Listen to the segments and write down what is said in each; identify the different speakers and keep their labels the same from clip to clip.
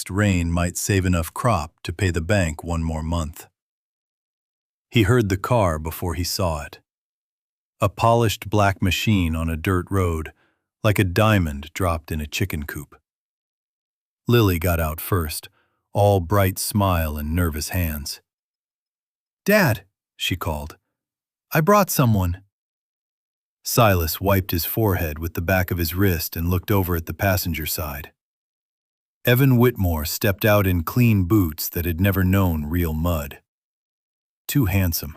Speaker 1: next rain might save enough crop to pay the bank one more month. He heard the car before he saw it. A polished black machine on a dirt road, like a diamond dropped in a chicken coop. Lily got out first, all bright smile and nervous hands. "Dad," she called, "I brought someone." Silas wiped his forehead with the back of his wrist and looked over at the passenger side. Evan Whitmore stepped out in clean boots that had never known real mud. Too handsome,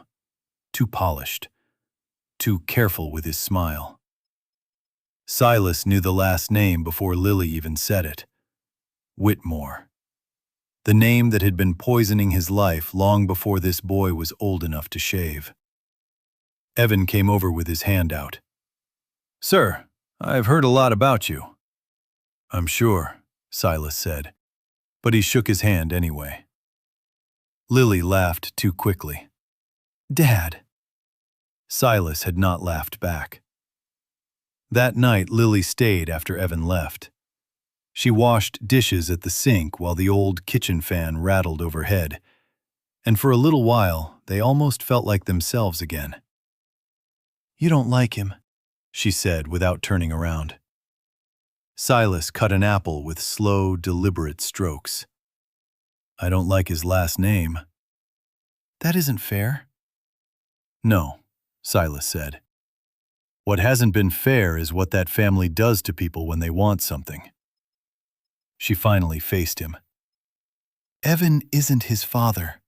Speaker 1: too polished, too careful with his smile. Silas knew the last name before Lily even said it. Whitmore. The name that had been poisoning his life long before this boy was old enough to shave. Evan came over with his hand out. "Sir, I've heard a lot about you." "I'm sure," Silas said, but he shook his hand anyway. Lily laughed too quickly. "Dad." Silas had not laughed back. That night, Lily stayed after Evan left. She washed dishes at the sink while the old kitchen fan rattled overhead, and for a little while, they almost felt like themselves again. "You don't like him," she said without turning around. Silas cut an apple with slow, deliberate strokes. "I don't like his last name." "That isn't fair." "No," Silas said. "What hasn't been fair is what that family does to people when they want something." She finally faced him. "Evan isn't his father."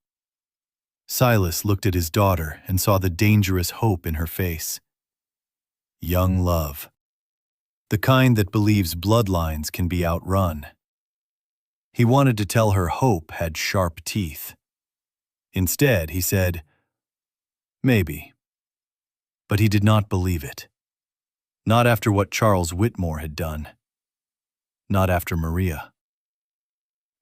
Speaker 1: Silas looked at his daughter and saw the dangerous hope in her face. Young love. The kind that believes bloodlines can be outrun. He wanted to tell her hope had sharp teeth. Instead, he said, "Maybe." But he did not believe it. Not after what Charles Whitmore had done. Not after Maria.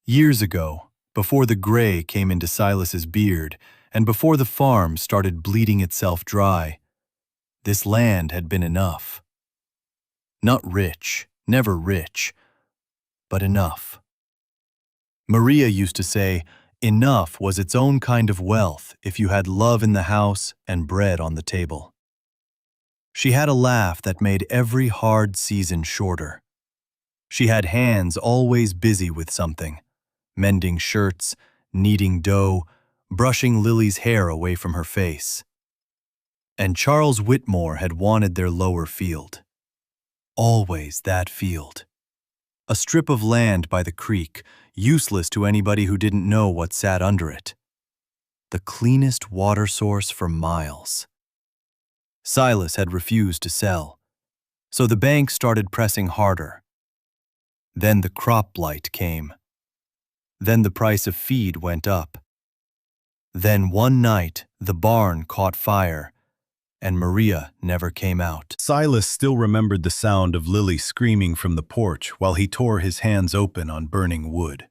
Speaker 1: Years ago, before the gray came into Silas's beard and before the farm started bleeding itself dry, this land had been enough. Not rich, never rich, but enough. Maria used to say, enough was its own kind of wealth if you had love in the house and bread on the table. She had a laugh that made every hard season shorter. She had hands always busy with something, mending shirts, kneading dough, brushing Lily's hair away from her face. And Charles Whitmore had wanted their lower field. Always that field. A strip of land by the creek, useless to anybody who didn't know what sat under it. The cleanest water source for miles. Silas had refused to sell, so the bank started pressing harder. Then the crop blight came. Then the price of feed went up. Then one night the barn caught fire, and Maria never came out. Silas still remembered the sound of Lily screaming from the porch while he tore his hands open on burning wood.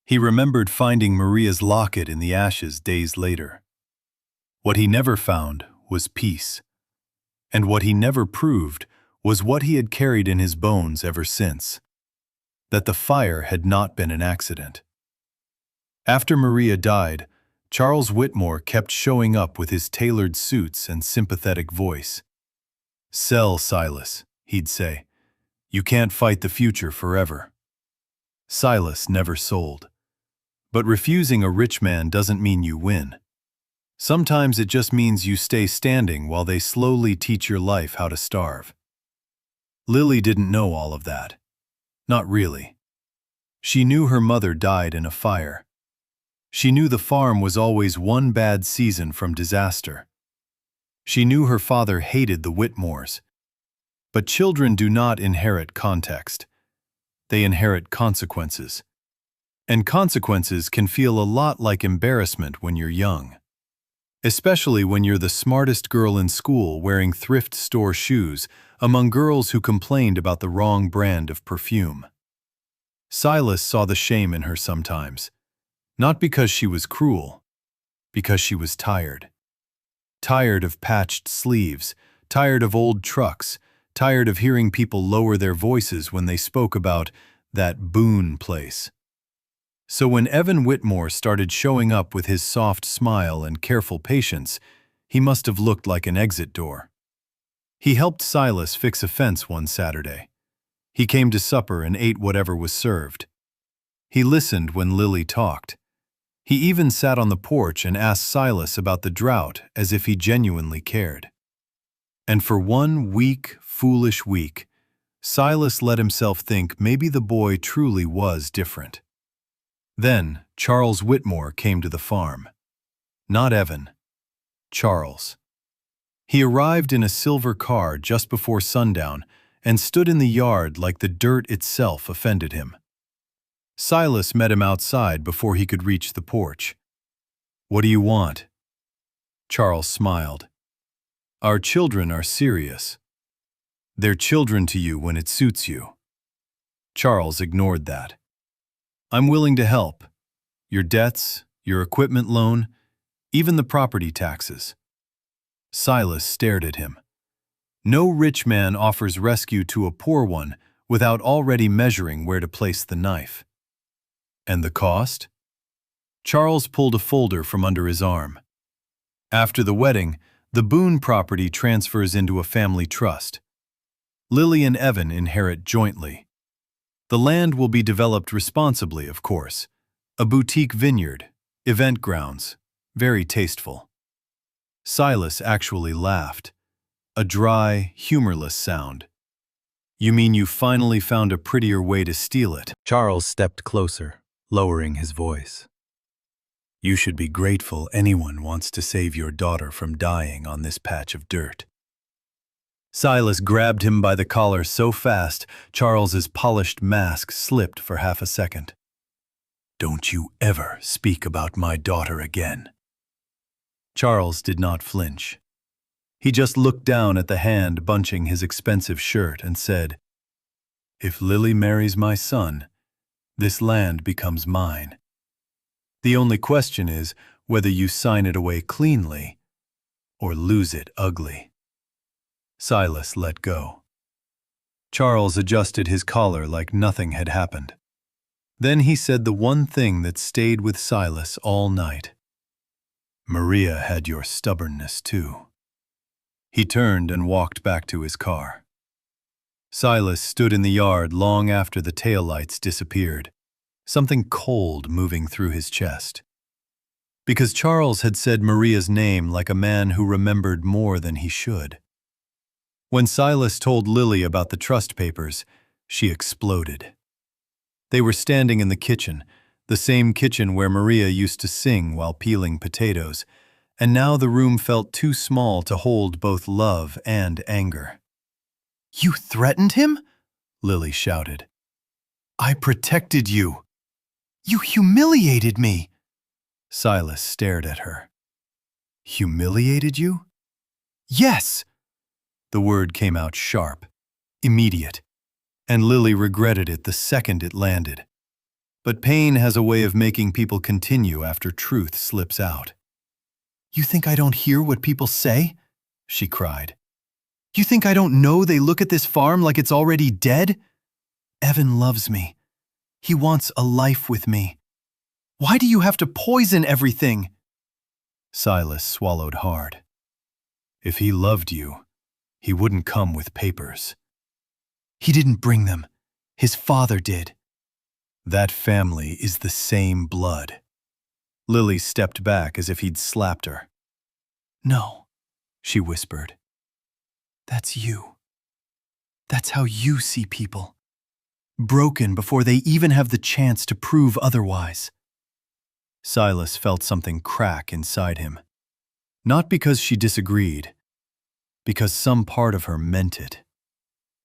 Speaker 1: He remembered finding Maria's locket in the ashes days later. What he never found was peace, and what he never proved was what he had carried in his bones ever since. That the fire had not been an accident. After Maria died, Charles Whitmore kept showing up with his tailored suits and sympathetic voice. "Sell, Silas," he'd say. "You can't fight the future forever." Silas never sold. But refusing a rich man doesn't mean you win. Sometimes it just means you stay standing while they slowly teach your life how to starve. Lily didn't know all of that. Not really. She knew her mother died in a fire. She knew the farm was always one bad season from disaster. She knew her father hated the Whitmores. But children do not inherit context. They inherit consequences. And consequences can feel a lot like embarrassment when you're young. Especially when you're the smartest girl in school wearing thrift store shoes among girls who complained about the wrong brand of perfume. Silas saw the shame in her sometimes, not because she was cruel, because she was tired. Tired of patched sleeves, tired of old trucks, tired of hearing people lower their voices when they spoke about that Boone place. So when Evan Whitmore started showing up with his soft smile and careful patience, he must have looked like an exit door. He helped Silas fix a fence one Saturday. He came to supper and ate whatever was served. He listened when Lily talked. He even sat on the porch and asked Silas about the drought as if he genuinely cared. And for one weak, foolish week, Silas let himself think maybe the boy truly was different. Then Charles Whitmore came to the farm. Not Evan. Charles. He arrived in a silver car just before sundown and stood in the yard like the dirt itself offended him. Silas met him outside before he could reach the porch. "What do you want?" Charles smiled. "Our children are serious. They're children to you when it suits you." Charles ignored that. "I'm willing to help. Your debts, your equipment loan, even the property taxes." Silas stared at him. No rich man offers rescue to a poor one without already measuring where to place the knife. "And the cost?" Charles pulled a folder from under his arm. "After the wedding, the Boone property transfers into a family trust. Lily and Evan inherit jointly. The land will be developed responsibly, of course. A boutique vineyard, event grounds, very tasteful." Silas actually laughed. A dry, humorless sound. "You mean you finally found a prettier way to steal it?" Charles stepped closer, lowering his voice. "You should be grateful anyone wants to save your daughter from dying on this patch of dirt." Silas grabbed him by the collar so fast, Charles's polished mask slipped for half a second. "Don't you ever speak about my daughter again." Charles did not flinch. He just looked down at the hand bunching his expensive shirt and said, "If Lily marries my son, this land becomes mine. The only question is whether you sign it away cleanly or lose it ugly." Silas let go. Charles adjusted his collar like nothing had happened. Then he said the one thing that stayed with Silas all night. "Maria had your stubbornness too." He turned and walked back to his car. Silas stood in the yard long after the taillights disappeared, something cold moving through his chest. Because Charles had said Maria's name like a man who remembered more than he should. When Silas told Lily about the trust papers, she exploded. They were standing in the kitchen, the same kitchen where Maria used to sing while peeling potatoes, and now the room felt too small to hold both love and anger. "You threatened him?" Lily shouted. "I protected you. You humiliated me." Silas stared at her. "Humiliated you?" "Yes." The word came out sharp, immediate, and Lily regretted it the second it landed. But pain has a way of making people continue after truth slips out. "You think I don't hear what people say?" she cried. "You think I don't know they look at this farm like it's already dead? Evan loves me. He wants a life with me. Why do you have to poison everything?" Silas swallowed hard. "If he loved you, he wouldn't come with papers." "He didn't bring them. His father did." "That family is the same blood." Lily stepped back as if he'd slapped her. "No," she whispered. "That's you. That's how you see people. Broken before they even have the chance to prove otherwise." Silas felt something crack inside him. Not because she disagreed, because some part of her meant it.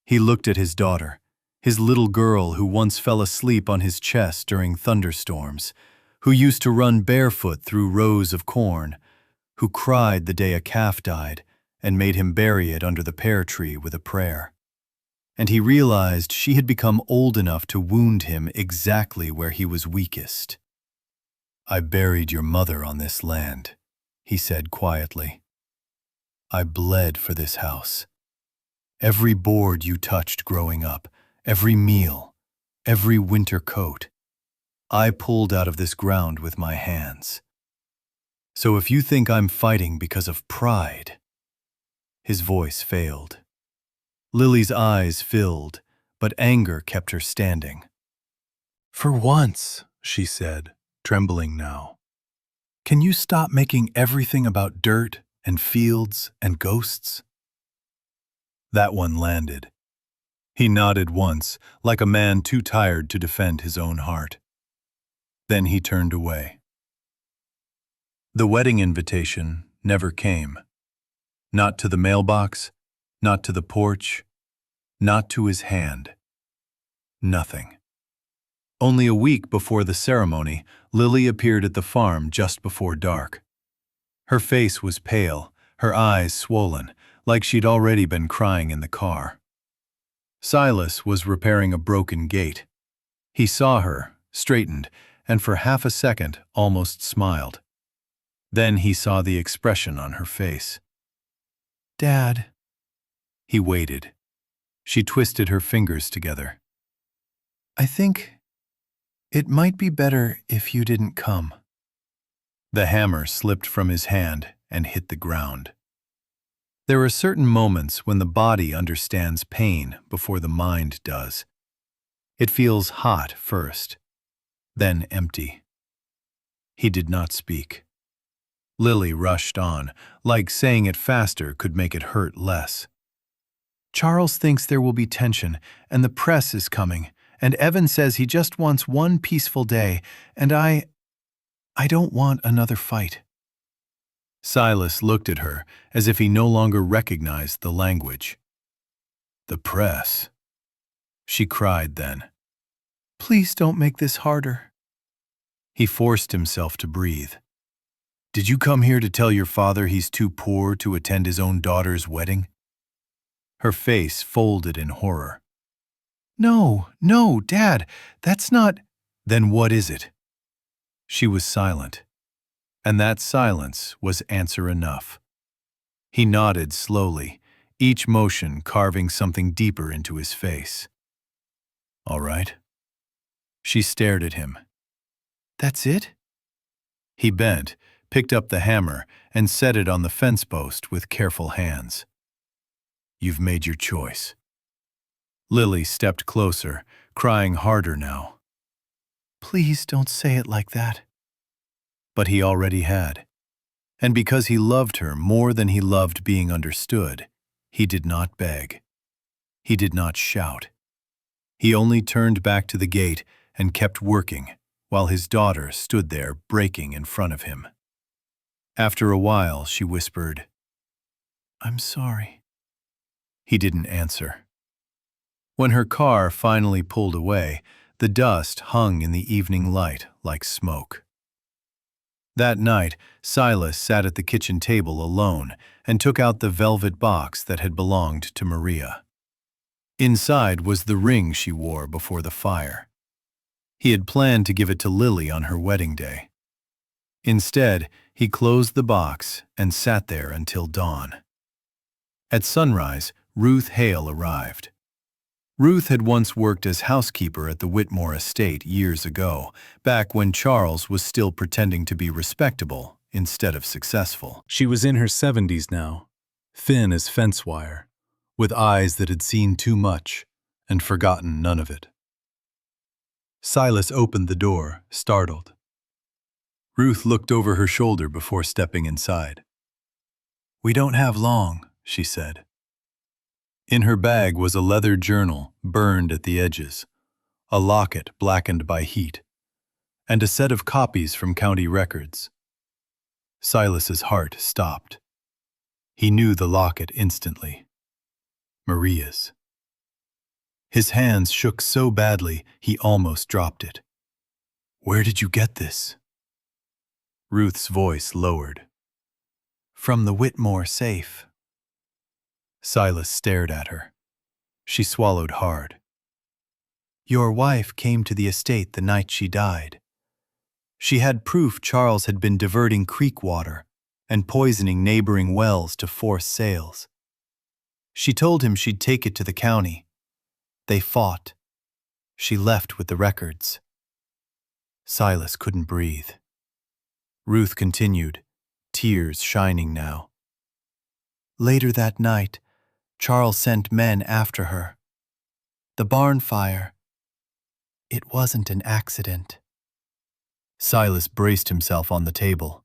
Speaker 1: He looked at his daughter, his little girl who once fell asleep on his chest during thunderstorms, who used to run barefoot through rows of corn, who cried the day a calf died and made him bury it under the pear tree with a prayer. And he realized she had become old enough to wound him exactly where he was weakest. "I buried your mother on this land," he said quietly. "I bled for this house. Every board you touched growing up, every meal, every winter coat. I pulled out of this ground with my hands. So if you think I'm fighting because of pride—" His voice failed. Lily's eyes filled, but anger kept her standing. "For once," she said, trembling now, "can you stop making everything about dirt and fields and ghosts?" That one landed. He nodded once, like a man too tired to defend his own heart. Then he turned away. The wedding invitation never came. Not to the mailbox, not to the porch, not to his hand. Nothing. Only a week before the ceremony, Lily appeared at the farm just before dark. Her face was pale, her eyes swollen, like she'd already been crying in the car. Silas was repairing a broken gate. He saw her, straightened, and for half a second almost smiled. Then he saw the expression on her face. "Dad." He waited. She twisted her fingers together. "I think it might be better if you didn't come." The hammer slipped from his hand and hit the ground. There are certain moments when the body understands pain before the mind does. It feels hot first, then empty. He did not speak. Lily rushed on, like saying it faster could make it hurt less. "Charles thinks there will be tension, and the press is coming, and Evan says he just wants one peaceful day, and I don't want another fight." Silas looked at her as if he no longer recognized the language. "The press," she cried then. "Please don't make this harder." He forced himself to breathe. "Did you come here to tell your father he's too poor to attend his own daughter's wedding?" Her face folded in horror. "No, no, Dad, that's not—" "Then what is it?" She was silent, and that silence was answer enough. He nodded slowly, each motion carving something deeper into his face. "All right." She stared at him. "That's it?" He bent, picked up the hammer, and set it on the fence post with careful hands. "You've made your choice." Lily stepped closer, crying harder now. "Please don't say it like that." But he already had. And because he loved her more than he loved being understood, he did not beg. He did not shout. He only turned back to the gate and kept working, while his daughter stood there breaking in front of him. After a while, she whispered, "I'm sorry." He didn't answer. When her car finally pulled away, the dust hung in the evening light like smoke. That night, Silas sat at the kitchen table alone and took out the velvet box that had belonged to Maria. Inside was the ring she wore before the fire. He had planned to give it to Lily on her wedding day. Instead, he closed the box and sat there until dawn. At sunrise, Ruth Hale arrived. Ruth had once worked as housekeeper at the Whitmore estate years ago, back when Charles was still pretending to be respectable instead of successful. She was in her 70s now, thin as fence wire, with eyes that had seen too much and forgotten none of it. Silas opened the door, startled. Ruth looked over her shoulder before stepping inside. "We don't have long," she said. In her bag was a leather journal burned at the edges, a locket blackened by heat, and a set of copies from county records. Silas's heart stopped. He knew the locket instantly. Maria's. His hands shook so badly he almost dropped it. "Where did you get this?" Ruth's voice lowered. "From the Whitmore safe." Silas stared at her. She swallowed hard. "Your wife came to the estate the night she died. She had proof Charles had been diverting creek water and poisoning neighboring wells to force sales. She told him she'd take it to the county. They fought. She left with the records." Silas couldn't breathe. Ruth continued, tears shining now. Later that night, Charles sent men after her. The barn fire. It wasn't an accident. Silas braced himself on the table.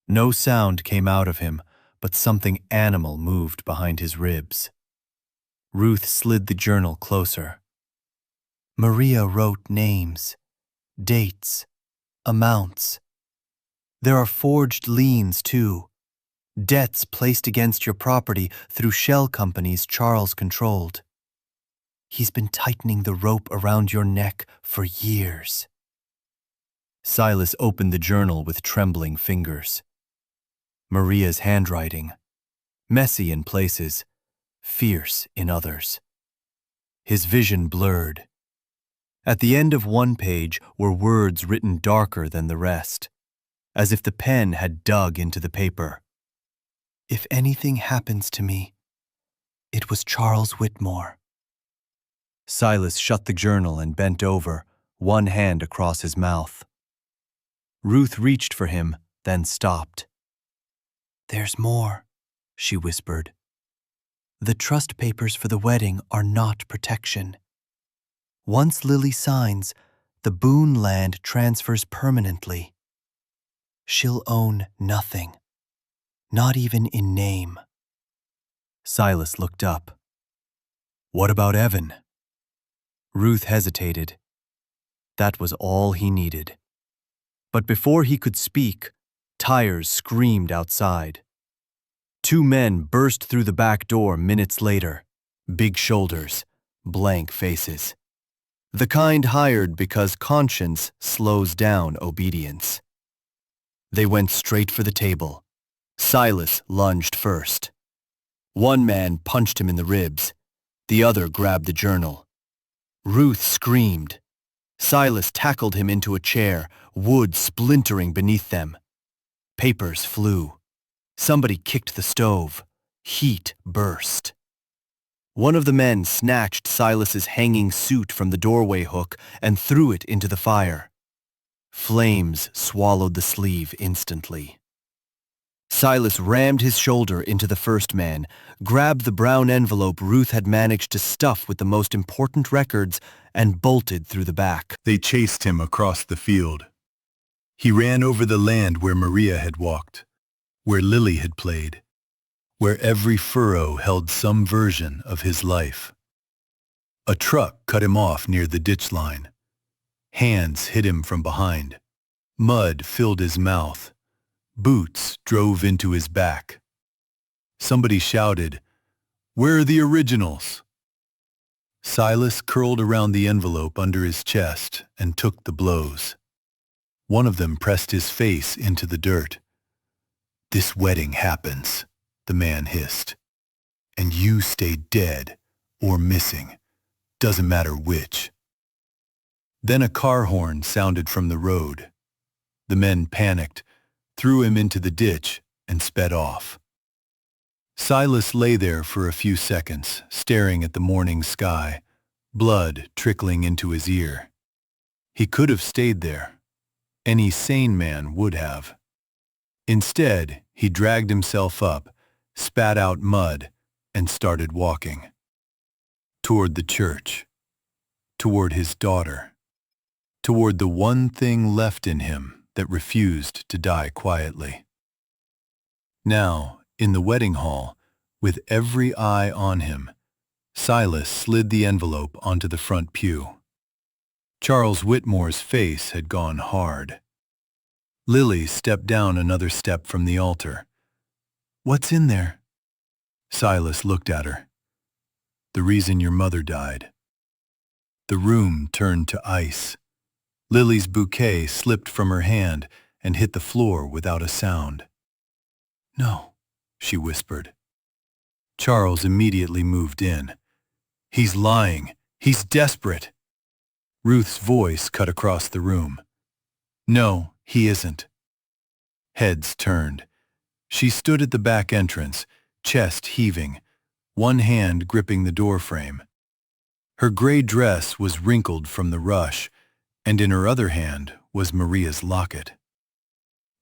Speaker 1: No sound came out of him, but something animal moved behind his ribs. Ruth slid the journal closer. Maria wrote names, dates, amounts. There are forged liens, too. Debts placed against your property through shell companies Charles controlled. He's been tightening the rope around your neck for years. Silas opened the journal with trembling fingers. Maria's handwriting, messy in places, fierce in others. His vision blurred. At the end of one page were words written darker than the rest, as if the pen had dug into the paper. If anything happens to me, it was Charles Whitmore. Silas shut the journal and bent over, one hand across his mouth. Ruth reached for him, then stopped. There's more, she whispered. The trust papers for the wedding are not protection. Once Lily signs, the Boone land transfers permanently. She'll own nothing, not even in name. Silas looked up. What about Evan? Ruth hesitated. That was all he needed. But before he could speak, tires screamed outside. Two men burst through the back door minutes later, big shoulders, blank faces. The kind hired because conscience slows down obedience. They went straight for the table. Silas lunged first. One man punched him in the ribs. The other grabbed the journal. Ruth screamed. Silas tackled him into a chair, wood splintering beneath them. Papers flew. Somebody kicked the stove. Heat burst. One of the men snatched Silas's hanging suit from the doorway hook and threw it into the fire. Flames swallowed the sleeve instantly. Silas rammed his shoulder into the first man, grabbed the brown envelope Ruth had managed to stuff with the most important records, and bolted through the back. They chased him across the field. He ran over the land where Maria had walked, where Lily had played, where every furrow held some version of his life. A truck cut him off near the ditch line. Hands hit him from behind. Mud filled his mouth. Boots drove into his back. Somebody shouted, "Where are the originals?" Silas curled around the envelope under his chest and took the blows. One of them pressed his face into the dirt. "This wedding happens," the man hissed. "And you stay dead or missing. Doesn't matter which." Then a car horn sounded from the road. The men panicked, threw him into the ditch, and sped off. Silas lay there for a few seconds, staring at the morning sky, blood trickling into his ear. He could have stayed there. Any sane man would have. Instead, he dragged himself up, spat out mud, and started walking. Toward the church. Toward his daughter. Toward the one thing left in him that refused to die quietly. Now, in the wedding hall, with every eye on him, Silas slid the envelope onto the front pew. Charles Whitmore's face had gone hard. Lily stepped down another step from the altar. "What's in there?" Silas looked at her. "The reason your mother died." The room turned to ice. Lily's bouquet slipped from her hand and hit the floor without a sound. "No," she whispered. Charles immediately moved in. "He's lying. He's desperate." Ruth's voice cut across the room. "No, he isn't." Heads turned. She stood at the back entrance, chest heaving, one hand gripping the doorframe. Her gray dress was wrinkled from the rush, and in her other hand was Maria's locket.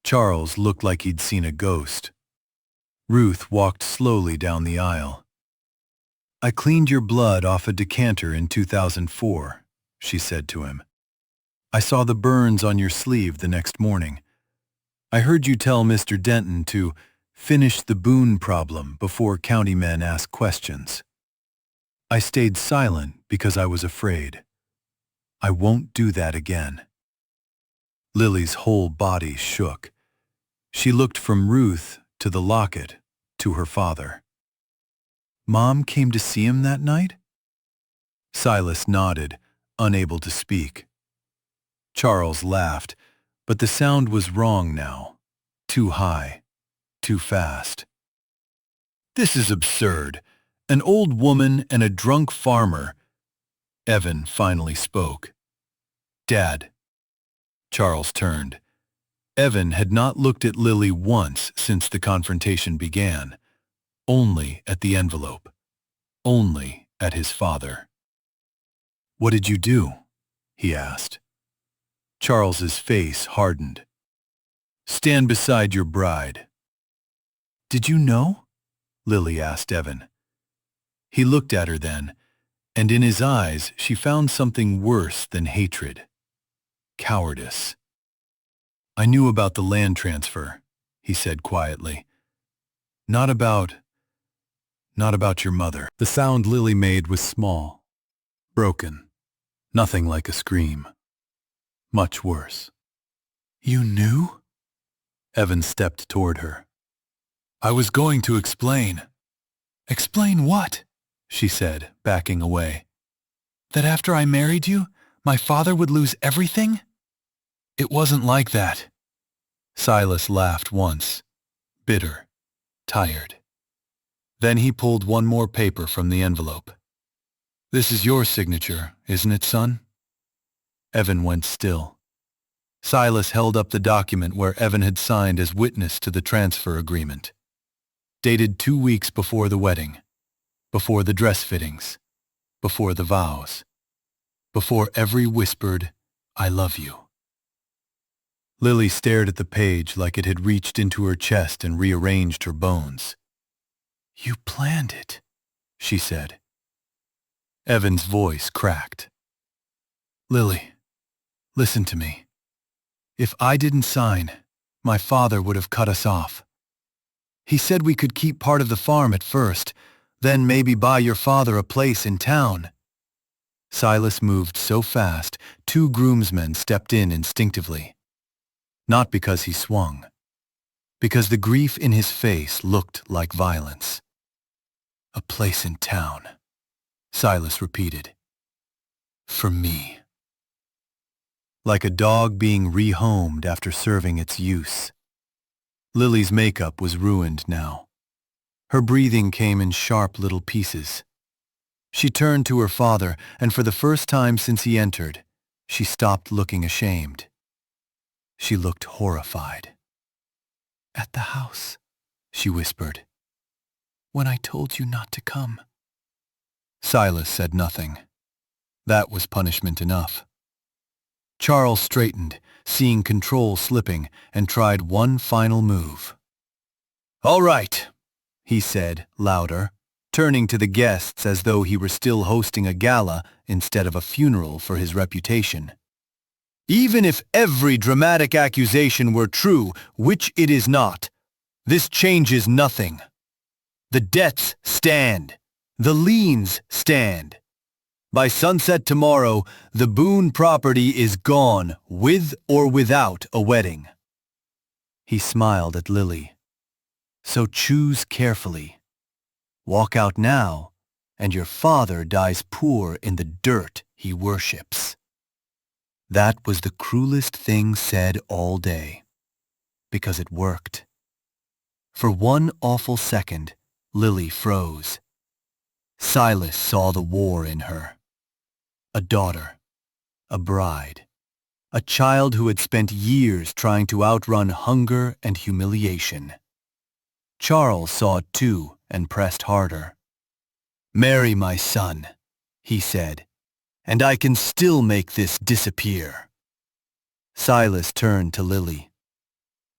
Speaker 1: Charles looked like he'd seen a ghost. Ruth walked slowly down the aisle. "I cleaned your blood off a decanter in 2004, she said to him. "I saw the burns on your sleeve the next morning. I heard you tell Mr. Denton to finish the Boone problem before county men ask questions. I stayed silent because I was afraid. I won't do that again." Lily's whole body shook. She looked from Ruth to the locket to her father. "Mom came to see him that night?" Silas nodded, unable to speak. Charles laughed, but the sound was wrong now. Too high, too fast. "This is absurd. An old woman and a drunk farmer." Evan finally spoke. "Dad." Charles turned. Evan had not looked at Lily once since the confrontation began. Only at the envelope. Only at his father. "What did you do?" he asked. Charles's face hardened. "Stand beside your bride." "Did you know?" Lily asked Evan. He looked at her then, and in his eyes she found something worse than hatred. Cowardice. "I knew about the land transfer," he said quietly. Not about your mother." The sound Lily made was small, broken, nothing like a scream. Much worse. "You knew?" Evan stepped toward her. "I was going to explain." "Explain what?" she said, backing away. "That after I married you, my father would lose everything?" "It wasn't like that." Silas laughed once, bitter, tired. Then he pulled one more paper from the envelope. "This is your signature, isn't it, son?" Evan went still. Silas held up the document where Evan had signed as witness to the transfer agreement. Dated 2 weeks before the wedding, before the dress fittings, before the vows, before every whispered, "I love you." Lily stared at the page like it had reached into her chest and rearranged her bones. "You planned it," she said. Evan's voice cracked. "Lily, listen to me. If I didn't sign, my father would have cut us off. He said we could keep part of the farm at first, then maybe buy your father a place in town." Silas moved so fast, 2 groomsmen stepped in instinctively. Not because he swung, because the grief in his face looked like violence. "A place in town," Silas repeated. "For me." Like a dog being rehomed after serving its use. Lily's makeup was ruined now. Her breathing came in sharp little pieces. She turned to her father, and for the first time since he entered, she stopped looking ashamed. She looked horrified. "At the house," she whispered, "when I told you not to come." Silas said nothing. That was punishment enough. Charles straightened, seeing control slipping, and tried one final move. "All right," he said, louder, turning to the guests as though he were still hosting a gala instead of a funeral for his reputation. "Even if every dramatic accusation were true, which it is not, this changes nothing. The debts stand. The liens stand. By sunset tomorrow, the Boone property is gone, with or without a wedding." He smiled at Lily. "So choose carefully. Walk out now, and your father dies poor in the dirt he worships." That was the cruelest thing said all day, because it worked. For one awful second, Lily froze. Silas saw the war in her. A daughter, a bride, a child who had spent years trying to outrun hunger and humiliation. Charles saw it too and pressed harder. "Marry my son," he said, "and I can still make this disappear."
Speaker 2: Silas turned to Lily.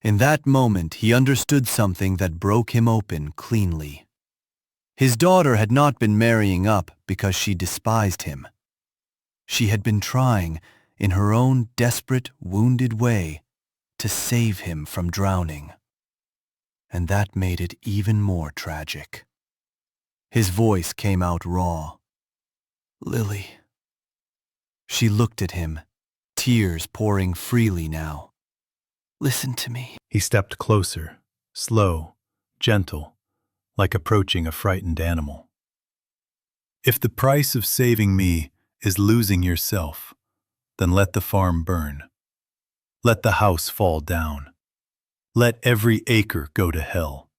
Speaker 2: In that moment, he understood something that broke him open cleanly. His daughter had not been marrying up because she despised him. She had been trying, in her own desperate, wounded way, to save him from drowning. And that made it even more tragic. His voice came out raw. "Lily." She looked at him, tears pouring freely now. "Listen to me."
Speaker 1: He stepped closer, slow, gentle, like approaching a frightened animal. "If the price of saving me is losing yourself, then let the farm burn. Let the house fall down. Let every acre go to hell.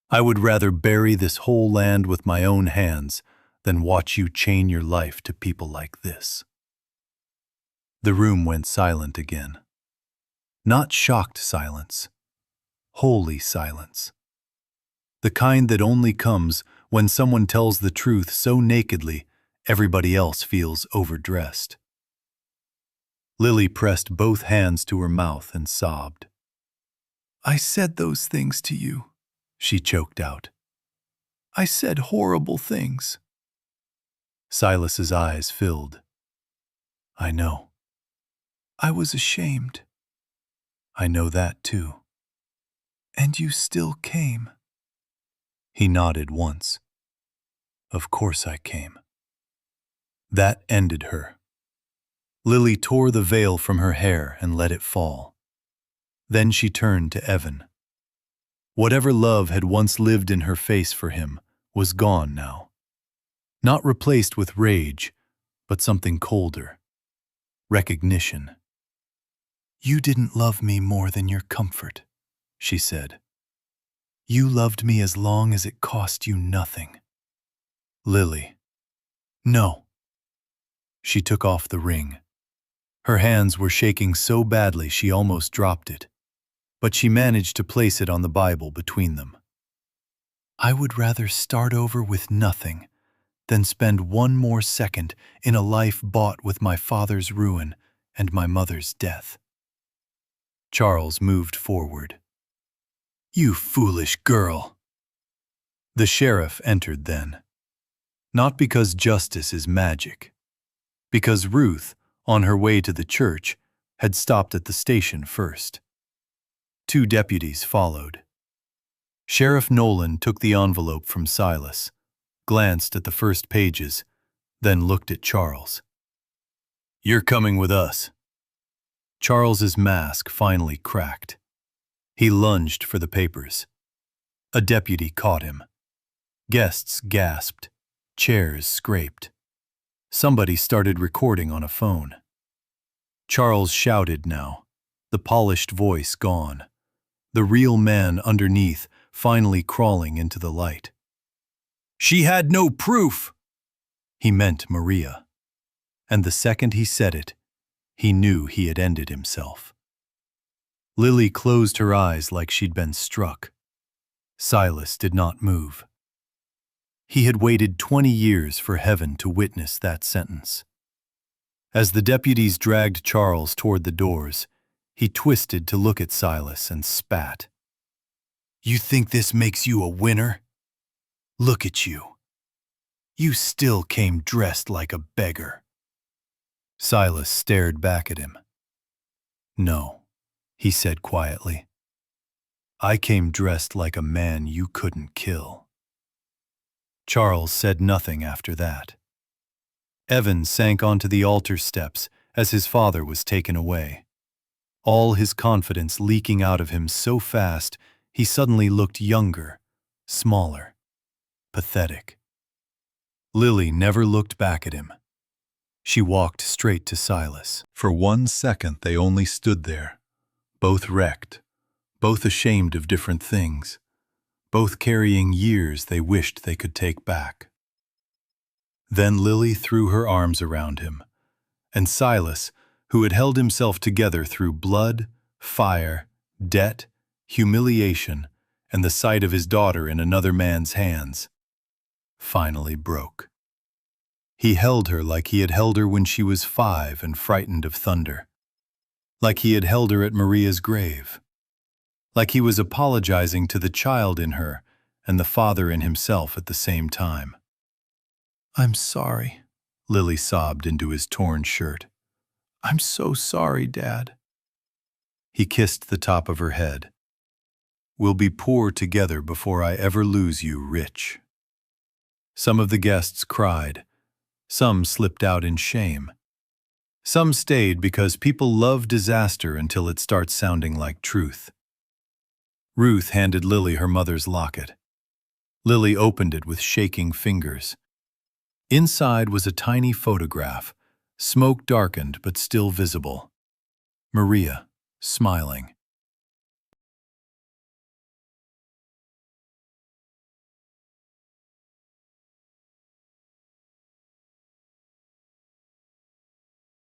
Speaker 1: I would rather bury this whole land with my own hands than watch you chain your life to people like this." The room went silent again. Not shocked silence, holy silence. The kind that only comes when someone tells the truth so nakedly everybody else feels overdressed. Lily pressed both hands to her mouth and sobbed. "I said those things to you," she choked out. "I said horrible things." Silas's eyes filled. "I know. I was ashamed. I know that too." "And you still came." He nodded once. "Of course I came." That ended her. Lily tore the veil from her hair and let it fall. Then she turned to Evan. Whatever love had once lived in her face for him was gone now. Not replaced with rage, but something colder. Recognition. "You didn't love me more than your comfort," she said. "You loved me as long as it cost you nothing." "Lily." "No." She took off the ring. Her hands were shaking so badly she almost dropped it, but she managed to place it on the Bible between them. "I would rather start over with nothing than spend one more second in a life bought with my father's ruin and my mother's death." Charles moved forward. "You foolish girl." The sheriff entered then. Not because justice is magic. Because Ruth, on her way to the church, had stopped at the station first. 2 deputies followed. Sheriff Nolan took the envelope from Silas, glanced at the first pages, then looked at Charles. "You're coming with us." Charles's mask finally cracked. He lunged for the papers. A deputy caught him. Guests gasped. Chairs scraped. Somebody started recording on a phone. Charles shouted now, the polished voice gone, the real man underneath finally crawling into the light. "She had no proof!" He meant Maria. And the second he said it, he knew he had ended himself. Lily closed her eyes like she'd been struck. Silas did not move. He had waited 20 years for heaven to witness that sentence. As the deputies dragged Charles toward the doors, he twisted to look at Silas and spat. "You think this makes you a winner? Look at you. You still came dressed like a beggar." Silas stared back at him. "No," he said quietly. "I came dressed like a man you couldn't kill." Charles said nothing after that. Evan sank onto the altar steps as his father was taken away. All his confidence leaking out of him so fast, he suddenly looked younger, smaller, pathetic. Lily never looked back at him. She walked straight to Silas. For 1 second they only stood there, both wrecked, both ashamed of different things, both carrying years they wished they could take back. Then Lily threw her arms around him, and Silas, who had held himself together through blood, fire, debt, humiliation, and the sight of his daughter in another man's hands, finally broke. He held her like he had held her when she was 5 and frightened of thunder. like he had held her at Maria's grave, like he was apologizing to the child in her and the father in himself at the same time. "I'm sorry," Lily sobbed into his torn shirt. "I'm so sorry, Dad." He kissed the top of her head. "We'll be poor together before I ever lose you rich." Some of the guests cried. Some slipped out in shame. Some stayed because people love disaster until it starts sounding like truth. Ruth handed Lily her mother's locket. Lily opened it with shaking fingers. Inside was a tiny photograph, smoke-darkened but still visible. Maria, smiling.